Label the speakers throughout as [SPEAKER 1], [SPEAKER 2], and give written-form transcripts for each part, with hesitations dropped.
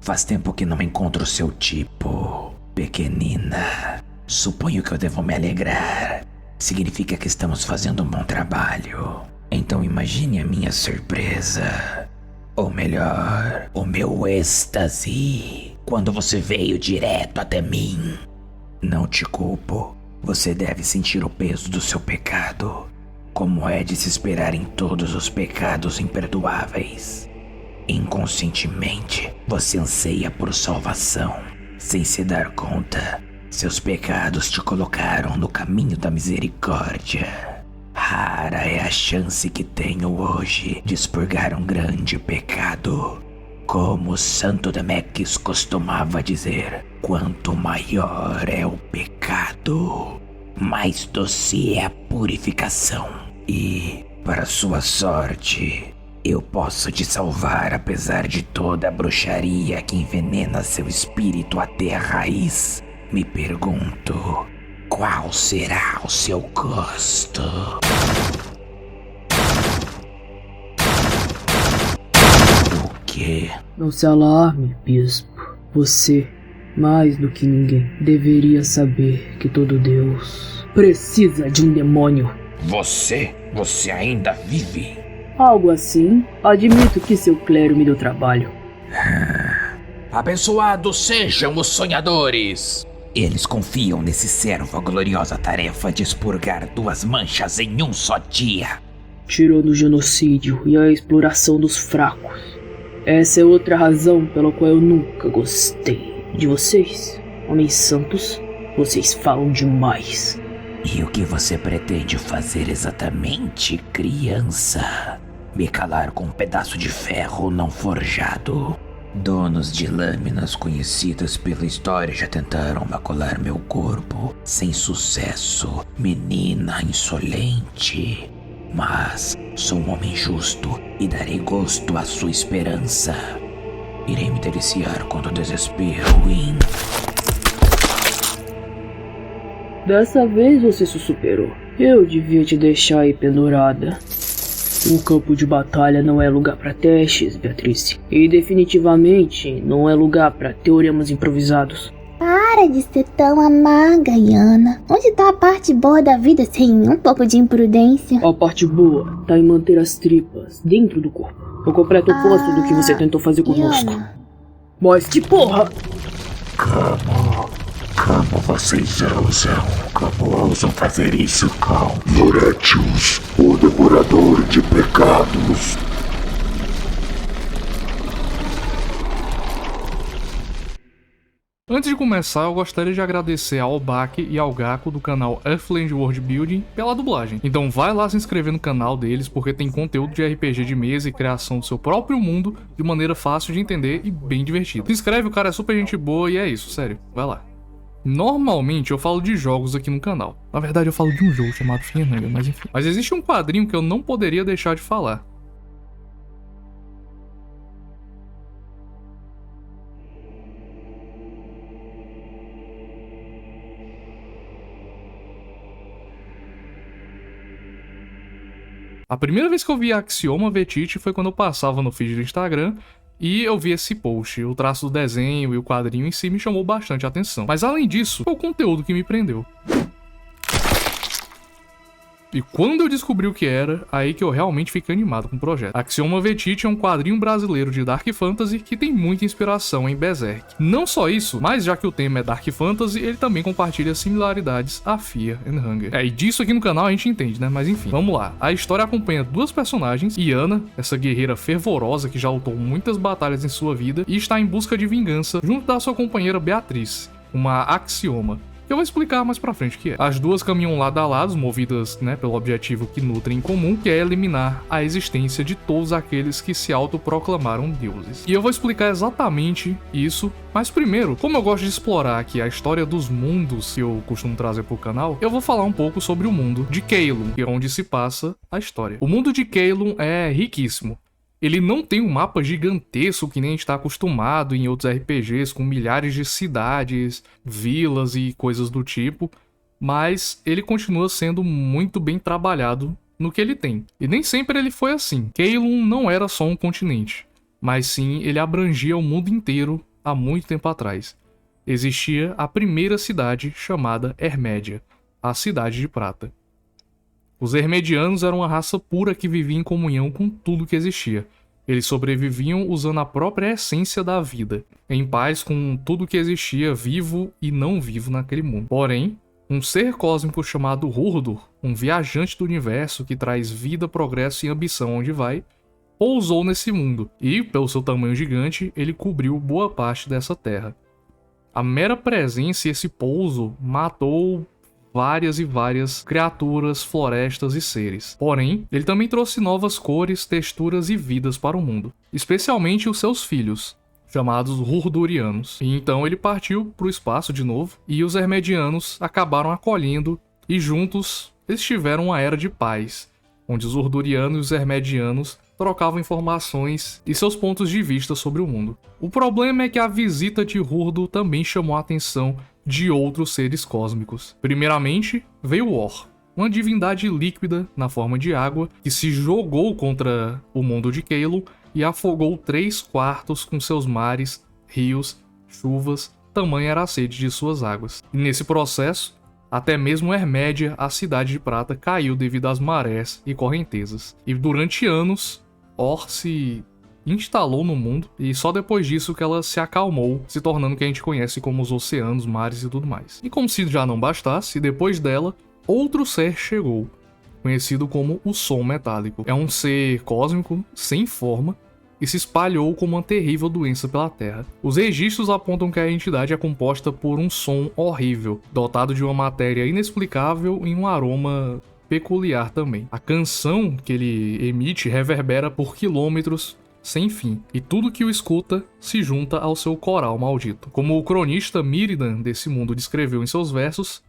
[SPEAKER 1] Faz tempo que não encontro seu tipo, pequenina. Suponho que eu devo me alegrar. Significa que estamos fazendo um bom trabalho. Então imagine a minha surpresa. Ou melhor, o meu êxtase, quando você veio direto até mim. Não te culpo. Você deve sentir o peso do seu pecado, como é de se esperar em todos os pecados imperdoáveis. Inconscientemente, você anseia por salvação. Sem se dar conta, seus pecados te colocaram no caminho da misericórdia. Rara é a chance que tenho hoje de expurgar um grande pecado. Como Santo Demeques costumava dizer, quanto maior é o pecado, mais doce é a purificação. E, para sua sorte, eu posso te salvar apesar de toda a bruxaria que envenena seu espírito até a raiz. Me pergunto, qual será o seu gosto? O quê?
[SPEAKER 2] Não se alarme, bispo. Você, mais do que ninguém, deveria saber que todo Deus precisa de um demônio.
[SPEAKER 1] Você ainda vive?
[SPEAKER 2] Algo assim. Admito que seu clero me deu trabalho.
[SPEAKER 1] Abençoados sejam os sonhadores! Eles confiam nesse servo a gloriosa tarefa de expurgar 2 manchas em um só dia.
[SPEAKER 2] Tirando o genocídio e a exploração dos fracos. Essa é outra razão pela qual eu nunca gostei de vocês. Homens santos, vocês falam demais.
[SPEAKER 1] E o que você pretende fazer exatamente, criança? Me calar com um pedaço de ferro não forjado? Donos de lâminas conhecidas pela história já tentaram macular meu corpo, sem sucesso, menina insolente. Mas sou um homem justo e darei gosto à sua esperança. Irei me deliciar quando o desespero ruim.
[SPEAKER 2] Dessa vez você se superou. Eu devia te deixar aí pendurada. O campo de batalha não é lugar para testes, Beatrice. E definitivamente não é lugar para teoremas improvisados.
[SPEAKER 3] Para de ser tão amarga, Yana. Onde tá a parte boa da vida sem um pouco de imprudência?
[SPEAKER 2] A parte boa tá em manter as tripas dentro do corpo. O completo oposto do que você tentou fazer conosco.
[SPEAKER 3] Yana.
[SPEAKER 2] Mas que porra!
[SPEAKER 4] Como vocês ousam fazer isso com Loretius, o devorador de pecados?
[SPEAKER 5] Antes de começar, eu gostaria de agradecer ao Bak e ao Gaku do canal Earthland World Building pela dublagem. Então vai lá se inscrever no canal deles, porque tem conteúdo de RPG de mesa e criação do seu próprio mundo de maneira fácil de entender e bem divertida. Se inscreve, o cara é super gente boa e é isso, sério, vai lá. Normalmente eu falo de jogos aqui no canal. Na verdade eu falo de um jogo chamado Fenanga, mas enfim. Mas existe um quadrinho que eu não poderia deixar de falar. A primeira vez que eu vi Axioma Vetite foi quando eu passava no feed do Instagram e eu vi esse post. O traço do desenho e o quadrinho em si me chamou bastante a atenção. Mas além disso, foi o conteúdo que me prendeu. E quando eu descobri o que era, aí que eu realmente fiquei animado com o projeto. Axioma Vetite é um quadrinho brasileiro de Dark Fantasy que tem muita inspiração em Berserk. Não só isso, mas já que o tema é Dark Fantasy, ele também compartilha similaridades a Fear and Hunger. E disso aqui no canal a gente entende, né? Mas enfim, vamos lá. A história acompanha 2 personagens, Yana, essa guerreira fervorosa que já lutou muitas batalhas em sua vida e está em busca de vingança junto da sua companheira Beatriz, uma Axioma. Que eu vou explicar mais pra frente o que é. As duas caminham lado a lado, movidas, pelo objetivo que nutrem em comum, que é eliminar a existência de todos aqueles que se autoproclamaram deuses. E eu vou explicar exatamente isso, mas primeiro, como eu gosto de explorar aqui a história dos mundos que eu costumo trazer pro canal, eu vou falar um pouco sobre o mundo de Caelum, que é onde se passa a história. O mundo de Caelum é riquíssimo. Ele não tem um mapa gigantesco que nem a gente está acostumado em outros RPGs, com milhares de cidades, vilas e coisas do tipo, mas ele continua sendo muito bem trabalhado no que ele tem. E nem sempre ele foi assim. Caelum não era só um continente, mas sim ele abrangia o mundo inteiro há muito tempo atrás, existia a primeira cidade chamada Hermédia, a Cidade de Prata. Os Hermedianos eram uma raça pura que vivia em comunhão com tudo que existia. Eles sobreviviam usando a própria essência da vida, em paz com tudo que existia vivo e não vivo naquele mundo. Porém, um ser cósmico chamado Hurdur, um viajante do universo que traz vida, progresso e ambição onde vai, pousou nesse mundo e, pelo seu tamanho gigante, ele cobriu boa parte dessa terra. A mera presença e esse pouso matou várias e várias criaturas, florestas e seres. Porém, ele também trouxe novas cores, texturas e vidas para o mundo, especialmente os seus filhos, chamados Hurdurianos. E então ele partiu para o espaço de novo, e os Hermedianos acabaram acolhendo, e juntos eles tiveram uma era de paz, onde os Hurdurianos e os Hermedianos trocavam informações e seus pontos de vista sobre o mundo. O problema é que a visita de Hurdur também chamou a atenção de outros seres cósmicos. Primeiramente, veio Or, uma divindade líquida na forma de água que se jogou contra o mundo de Caelum e afogou 3/4 com seus mares, rios, chuvas, tamanha era a sede de suas águas. E nesse processo, até mesmo Hermédia, a Cidade de Prata, caiu devido às marés e correntezas. E durante anos, Or se instalou no mundo, e só depois disso que ela se acalmou, se tornando o que a gente conhece como os oceanos, mares e tudo mais. E como se já não bastasse, depois dela, outro ser chegou, conhecido como o Som Metálico. É um ser cósmico, sem forma, e se espalhou como uma terrível doença pela Terra. Os registros apontam que a entidade é composta por um som horrível, dotado de uma matéria inexplicável e um aroma peculiar também. A canção que ele emite reverbera por quilômetros sem fim, e tudo que o escuta se junta ao seu coral maldito. Como o cronista Miridan desse mundo descreveu em seus versos,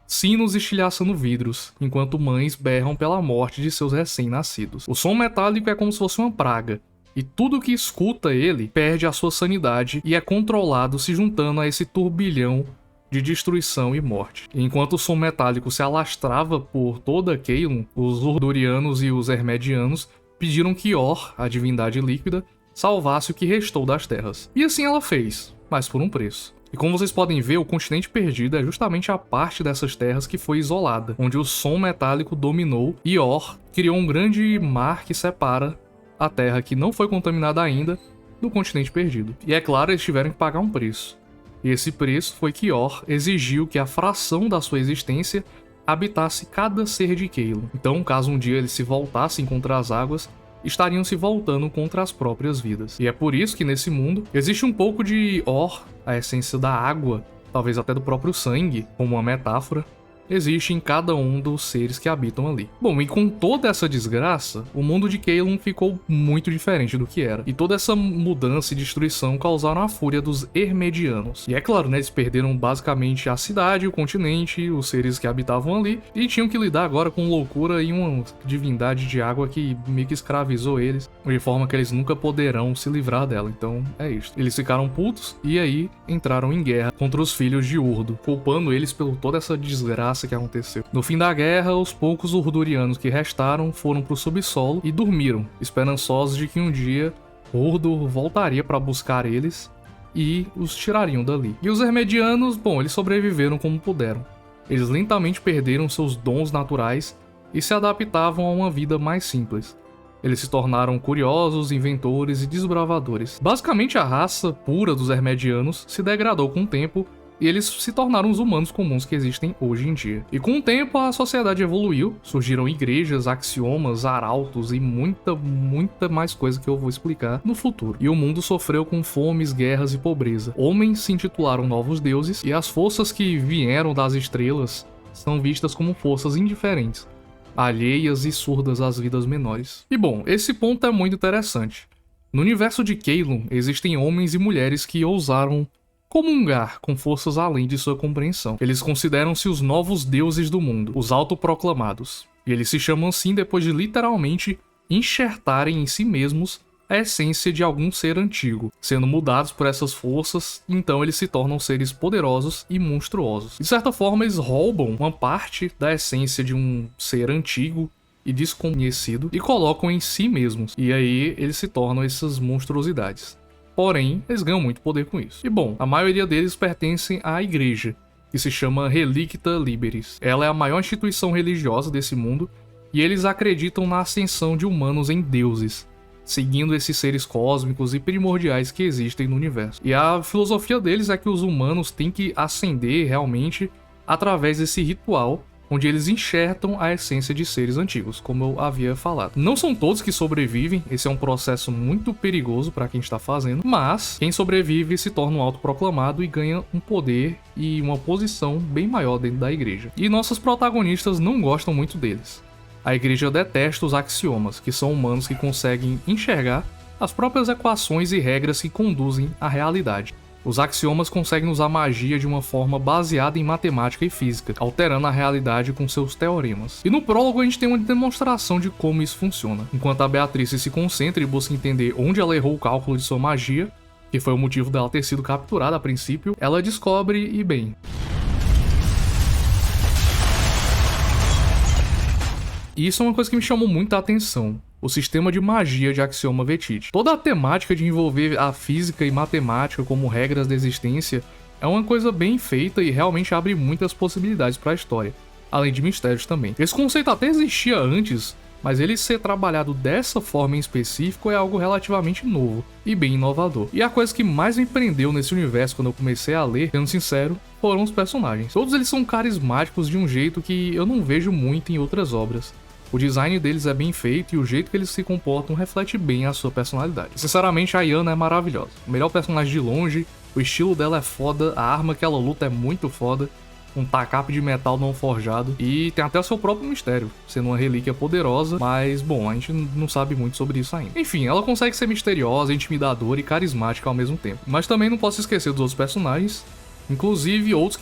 [SPEAKER 5] sinos estilhaçando vidros, enquanto mães berram pela morte de seus recém-nascidos. O som metálico é como se fosse uma praga, e tudo que escuta ele perde a sua sanidade e é controlado se juntando a esse turbilhão de destruição e morte. Enquanto o som metálico se alastrava por toda Caelum, os Hurdurianos e os Hermedianos pediram que Or, a divindade líquida, salvasse o que restou das terras. E assim ela fez, mas por um preço. E como vocês podem ver, o continente perdido é justamente a parte dessas terras que foi isolada, onde o som metálico dominou e Or criou um grande mar que separa a terra que não foi contaminada ainda do continente perdido. E é claro, eles tiveram que pagar um preço. E esse preço foi que Or exigiu que a fração da sua existência habitasse cada ser de Caelum. Então, caso um dia eles se voltassem contra as águas, estariam se voltando contra as próprias vidas. E é por isso que nesse mundo existe um pouco de Or, a essência da água, talvez até do próprio sangue, como uma metáfora, existe em cada um dos seres que habitam ali. Bom, e com toda essa desgraça, o mundo de Caelum ficou muito diferente do que era. E toda essa mudança e destruição causaram a fúria dos Hermedianos. E é claro, né, eles perderam basicamente a cidade, o continente, os seres que habitavam ali, e tinham que lidar agora com loucura e uma divindade de água que meio que escravizou eles, de forma que eles nunca poderão se livrar dela. Então, é isso. Eles ficaram putos e aí entraram em guerra contra os filhos de Urdu, culpando eles por toda essa desgraça que aconteceu. No fim da guerra, os poucos Hurdurianos que restaram foram pro subsolo e dormiram, esperançosos de que um dia Hurdur voltaria para buscar eles e os tirariam dali. E os Hermedianos, bom, eles sobreviveram como puderam. Eles lentamente perderam seus dons naturais e se adaptavam a uma vida mais simples. Eles se tornaram curiosos, inventores e desbravadores. Basicamente, a raça pura dos Hermedianos se degradou com o tempo e eles se tornaram os humanos comuns que existem hoje em dia. E com o tempo a sociedade evoluiu, surgiram igrejas, axiomas, arautos e muita mais coisa que eu vou explicar no futuro. E o mundo sofreu com fomes, guerras e pobreza. Homens se intitularam novos deuses e as forças que vieram das estrelas são vistas como forças indiferentes, alheias e surdas às vidas menores. E bom, esse ponto é muito interessante. No universo de Caelum existem homens e mulheres que ousaram comungar com forças além de sua compreensão. Eles consideram-se os novos deuses do mundo, os autoproclamados. E eles se chamam assim depois de literalmente enxertarem em si mesmos a essência de algum ser antigo. Sendo mudados por essas forças, então eles se tornam seres poderosos e monstruosos. De certa forma, eles roubam uma parte da essência de um ser antigo e desconhecido e colocam em si mesmos. E aí eles se tornam essas monstruosidades. Porém, eles ganham muito poder com isso. E bom, a maioria deles pertencem à igreja, que se chama Relicta Liberis. Ela é a maior instituição religiosa desse mundo, e eles acreditam na ascensão de humanos em deuses, seguindo esses seres cósmicos e primordiais que existem no universo. E a filosofia deles é que os humanos têm que ascender realmente através desse ritual, onde eles enxertam a essência de seres antigos, como eu havia falado. Não são todos que sobrevivem, esse é um processo muito perigoso para quem está fazendo, mas quem sobrevive se torna um autoproclamado e ganha um poder e uma posição bem maior dentro da igreja. E nossos protagonistas não gostam muito deles. A igreja detesta os axiomas, que são humanos que conseguem enxergar as próprias equações e regras que conduzem à realidade. Os axiomas conseguem usar magia de uma forma baseada em matemática e física, alterando a realidade com seus teoremas. E no prólogo a gente tem uma demonstração de como isso funciona. Enquanto a Beatrice se concentra e busca entender onde ela errou o cálculo de sua magia, que foi o motivo dela ter sido capturada a princípio, ela descobre, e bem... E isso é uma coisa que me chamou muita atenção. O sistema de magia de Axioma Vetite. Toda a temática de envolver a física e matemática como regras da existência é uma coisa bem feita e realmente abre muitas possibilidades para a história, além de mistérios também. Esse conceito até existia antes, mas ele ser trabalhado dessa forma em específico é algo relativamente novo e bem inovador. E a coisa que mais me prendeu nesse universo quando eu comecei a ler, sendo sincero, foram os personagens. Todos eles são carismáticos de um jeito que eu não vejo muito em outras obras. O design deles é bem feito e o jeito que eles se comportam reflete bem a sua personalidade. Sinceramente, a Yana é maravilhosa. O melhor personagem de longe, o estilo dela é foda, a arma que ela luta é muito foda, um tacape de metal não forjado, e tem até o seu próprio mistério, sendo uma relíquia poderosa, mas, bom, a gente não sabe muito sobre isso ainda. Enfim, ela consegue ser misteriosa, intimidadora e carismática ao mesmo tempo. Mas também não posso esquecer dos outros personagens, inclusive outros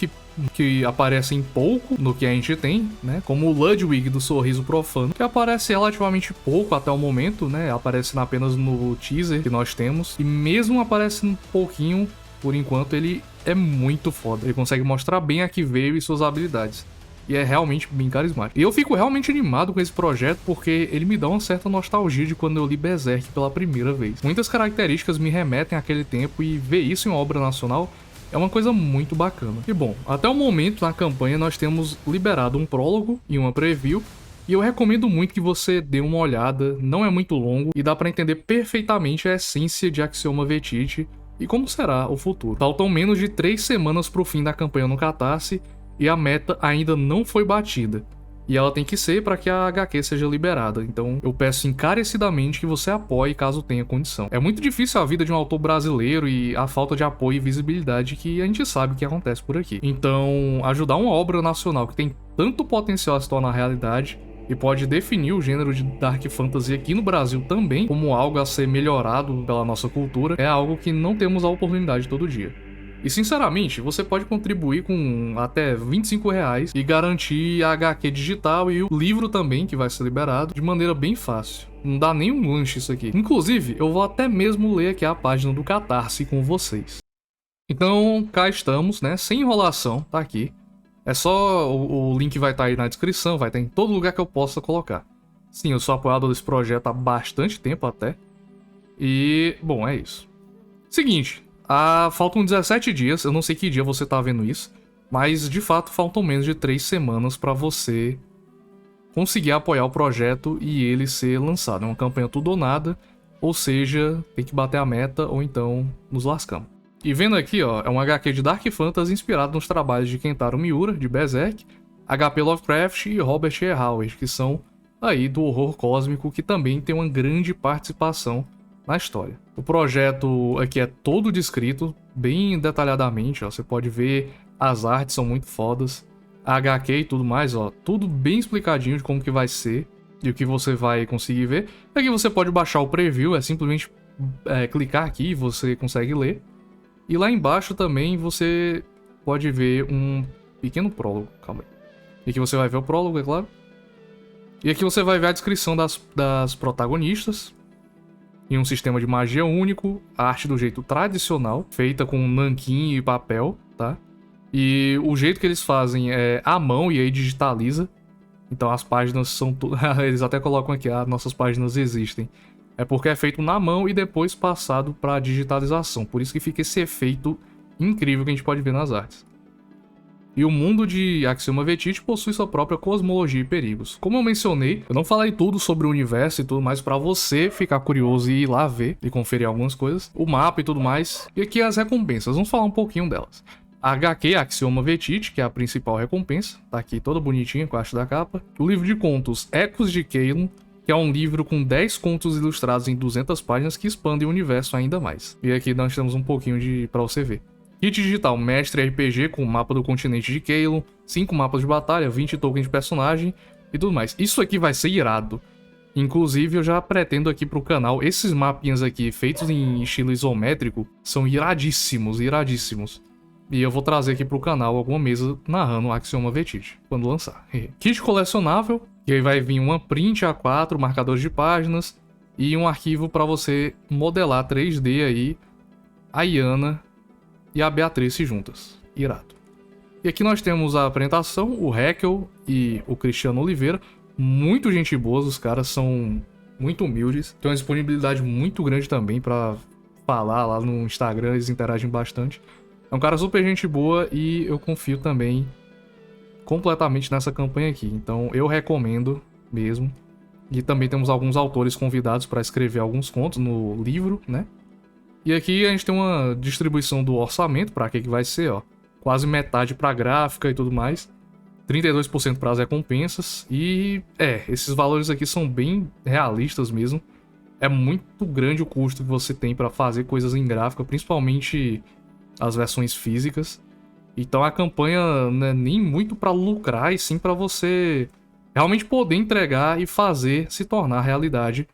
[SPEAKER 5] que aparecem pouco no que a gente tem, né? Como o Ludwig do Sorriso Profano, que aparece relativamente pouco até o momento, né? Aparece apenas no teaser que nós temos, e mesmo aparece um pouquinho, por enquanto, ele é muito foda. Ele consegue mostrar bem a que veio e suas habilidades. E é realmente bem carismático. E eu fico realmente animado com esse projeto porque ele me dá uma certa nostalgia de quando eu li Berserk pela primeira vez. Muitas características me remetem àquele tempo e ver isso em uma obra nacional é uma coisa muito bacana. E bom, até o momento na campanha nós temos liberado um prólogo e uma preview, e eu recomendo muito que você dê uma olhada, não é muito longo e dá pra entender perfeitamente a essência de Axioma Vetite e como será o futuro. Faltam menos de 3 semanas pro fim da campanha no Catarse e a meta ainda não foi batida. E ela tem que ser para que a HQ seja liberada, então eu peço encarecidamente que você apoie caso tenha condição. É muito difícil a vida de um autor brasileiro e a falta de apoio e visibilidade que a gente sabe que acontece por aqui. Então, ajudar uma obra nacional que tem tanto potencial a se tornar realidade e pode definir o gênero de Dark Fantasy aqui no Brasil também como algo a ser melhorado pela nossa cultura é algo que não temos a oportunidade todo dia. E sinceramente, você pode contribuir com até R$25 e garantir a HQ digital e o livro também, que vai ser liberado, de maneira bem fácil. Não dá nem um lanche isso aqui. Inclusive, eu vou até mesmo ler aqui a página do Catarse com vocês. Então, cá estamos, né? Sem enrolação, tá aqui. É só... O link vai estar aí na descrição, vai estar em todo lugar que eu possa colocar. Sim, eu sou apoiador desse projeto há bastante tempo até. E, bom, é isso. Seguinte... faltam 17 dias, eu não sei que dia você tá vendo isso, mas de fato faltam menos de 3 semanas pra você conseguir apoiar o projeto e ele ser lançado. É uma campanha tudo ou nada, ou seja, tem que bater a meta ou então nos lascamos. E vendo aqui, ó, é um HQ de Dark Fantasy inspirado nos trabalhos de Kentaro Miura, de Berserk, HP Lovecraft e Robert E. Howard, que são aí do horror cósmico, que também tem uma grande participação na história. O projeto aqui é todo descrito, bem detalhadamente, ó. Você pode ver, as artes são muito fodas, a HQ e tudo mais, ó, tudo bem explicadinho de como que vai ser e o que você vai conseguir ver. Aqui você pode baixar o preview, é simplesmente clicar aqui e você consegue ler. E lá embaixo também você pode ver um pequeno prólogo, calma aí. E aqui você vai ver o prólogo, é claro. E aqui você vai ver a descrição das protagonistas. Em um sistema de magia único, a arte do jeito tradicional, feita com nanquim e papel, tá? E o jeito que eles fazem é à mão e aí digitaliza. Então as páginas são... Eles até colocam aqui, nossas páginas existem. É porque é feito na mão e depois passado para digitalização. Por isso que fica esse efeito incrível que a gente pode ver nas artes. E o mundo de Axioma Vetit possui sua própria cosmologia e perigos. Como eu mencionei, eu não falei tudo sobre o universo e tudo mais para você ficar curioso e ir lá ver e conferir algumas coisas. O mapa e tudo mais. E aqui as recompensas, vamos falar um pouquinho delas. A HQ Axioma Vetit, que é a principal recompensa, tá aqui toda bonitinha com a arte da capa. O livro de contos Ecos de Caelum, que é um livro com 10 contos ilustrados em 200 páginas que expandem o universo ainda mais. E aqui nós temos um pouquinho para você ver. Kit digital Mestre RPG com o mapa do continente de Caelum, 5 mapas de batalha, 20 tokens de personagem e tudo mais. Isso aqui vai ser irado. Inclusive eu já pretendo aqui pro canal, esses mapinhas aqui feitos em estilo isométrico são iradíssimos, iradíssimos. E eu vou trazer aqui pro canal alguma mesa narrando Axioma Vetit, quando lançar. Kit colecionável, que aí vai vir uma print A4, marcadores de páginas e um arquivo para você modelar 3D aí a Iana e a Beatrice juntas. Irado. E aqui nós temos a apresentação, o Heckel e o Cristiano Oliveira. Muito gente boa, os caras são muito humildes. Tem uma disponibilidade muito grande também para falar lá no Instagram, eles interagem bastante. É um cara super gente boa e eu confio também completamente nessa campanha aqui. Então eu recomendo mesmo. E também temos alguns autores convidados para escrever alguns contos no livro, né? E aqui a gente tem uma distribuição do orçamento para que vai ser, ó. Quase metade para gráfica e tudo mais. 32% para as recompensas. E esses valores aqui são bem realistas mesmo. É muito grande o custo que você tem para fazer coisas em gráfica, principalmente as versões físicas. Então a campanha não é nem muito para lucrar, e sim para você realmente poder entregar e fazer se tornar realidade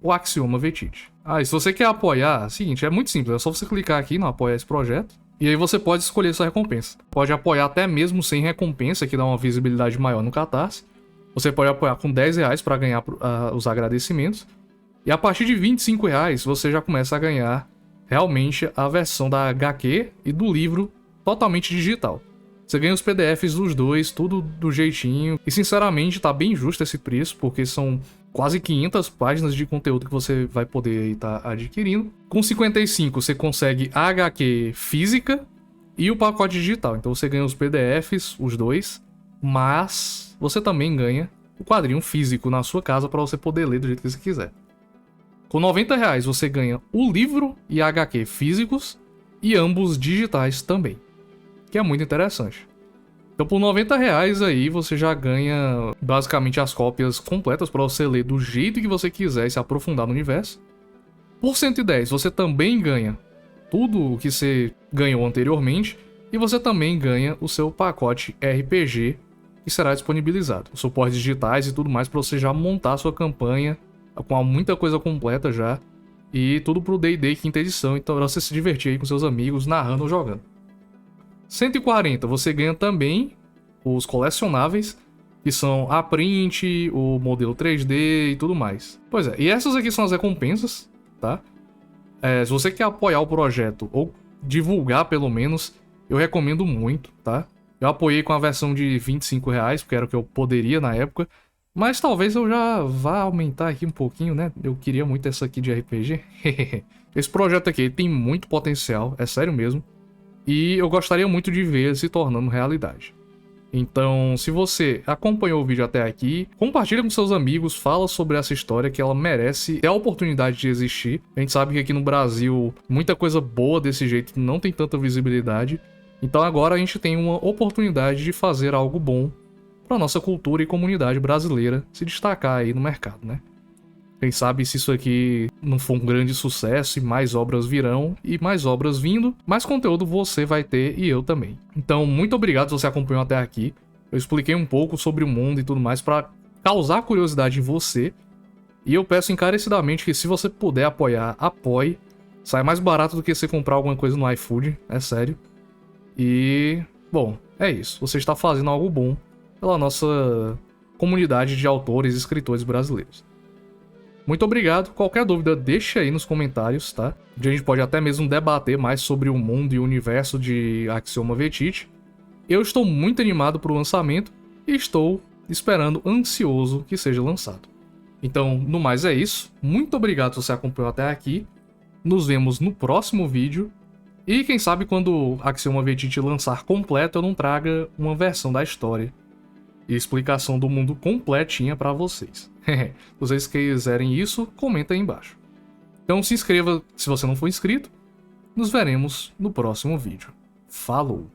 [SPEAKER 5] o Axioma Vetit. E se você quer apoiar, é o seguinte, é muito simples, é só você clicar aqui no apoiar esse projeto, e aí você pode escolher sua recompensa. Pode apoiar até mesmo sem recompensa, que dá uma visibilidade maior no Catarse. Você pode apoiar com R$10 para ganhar os agradecimentos, e a partir de R$25 você já começa a ganhar realmente a versão da HQ e do livro totalmente digital. Você ganha os PDFs dos dois, tudo do jeitinho. E sinceramente tá bem justo esse preço, porque são quase 500 páginas de conteúdo que você vai poder estar adquirindo. Com 55 você consegue a HQ física e o pacote digital. Então você ganha os PDFs, os dois, mas você também ganha o quadrinho físico na sua casa para você poder ler do jeito que você quiser. Com R$90 você ganha o livro e a HQ físicos e ambos digitais também, que é muito interessante. Então por R$90 aí você já ganha basicamente as cópias completas para você ler do jeito que você quiser e se aprofundar no universo. Por R$110 você também ganha tudo o que você ganhou anteriormente e você também ganha o seu pacote RPG que será disponibilizado. Suportes digitais e tudo mais para você já montar a sua campanha com muita coisa completa já. E tudo pro D&D quinta edição, então pra você se divertir aí com seus amigos, narrando ou jogando. 140 você ganha também os colecionáveis, que são a print, o modelo 3D e tudo mais. Pois é, e essas aqui são as recompensas, tá? Se você quer apoiar o projeto, ou divulgar pelo menos, eu recomendo muito, tá? Eu apoiei com a versão de R$25, porque era o que eu poderia na época. Mas talvez eu já vá aumentar aqui um pouquinho, né? Eu queria muito essa aqui de RPG. Esse projeto aqui tem muito potencial, é sério mesmo. E eu gostaria muito de ver se tornando realidade. Então, se você acompanhou o vídeo até aqui, compartilha com seus amigos, fala sobre essa história que ela merece ter a oportunidade de existir. A gente sabe que aqui no Brasil, muita coisa boa desse jeito não tem tanta visibilidade. Então agora a gente tem uma oportunidade de fazer algo bom para nossa cultura e comunidade brasileira se destacar aí no mercado, né? Quem sabe se isso aqui não for um grande sucesso e mais obras virão, e mais obras vindo, mais conteúdo você vai ter e eu também. Então, muito obrigado se você acompanhou até aqui. Eu expliquei um pouco sobre o mundo e tudo mais para causar curiosidade em você. E eu peço encarecidamente que se você puder apoiar, apoie. Sai mais barato do que você comprar alguma coisa no iFood, é sério. E, bom, é isso. Você está fazendo algo bom pela nossa comunidade de autores e escritores brasileiros. Muito obrigado. Qualquer dúvida, deixa aí nos comentários, tá? A gente pode até mesmo debater mais sobre o mundo e o universo de Axioma Vetit. Eu estou muito animado para o lançamento e estou esperando ansioso que seja lançado. Então, no mais é isso. Muito obrigado se você acompanhou até aqui. Nos vemos no próximo vídeo. E quem sabe quando Axioma Vertice lançar completo, eu não traga uma versão da história e explicação do mundo completinha pra vocês. Se vocês quiserem isso, comenta aí embaixo. Então se inscreva se você não for inscrito. Nos veremos no próximo vídeo. Falou!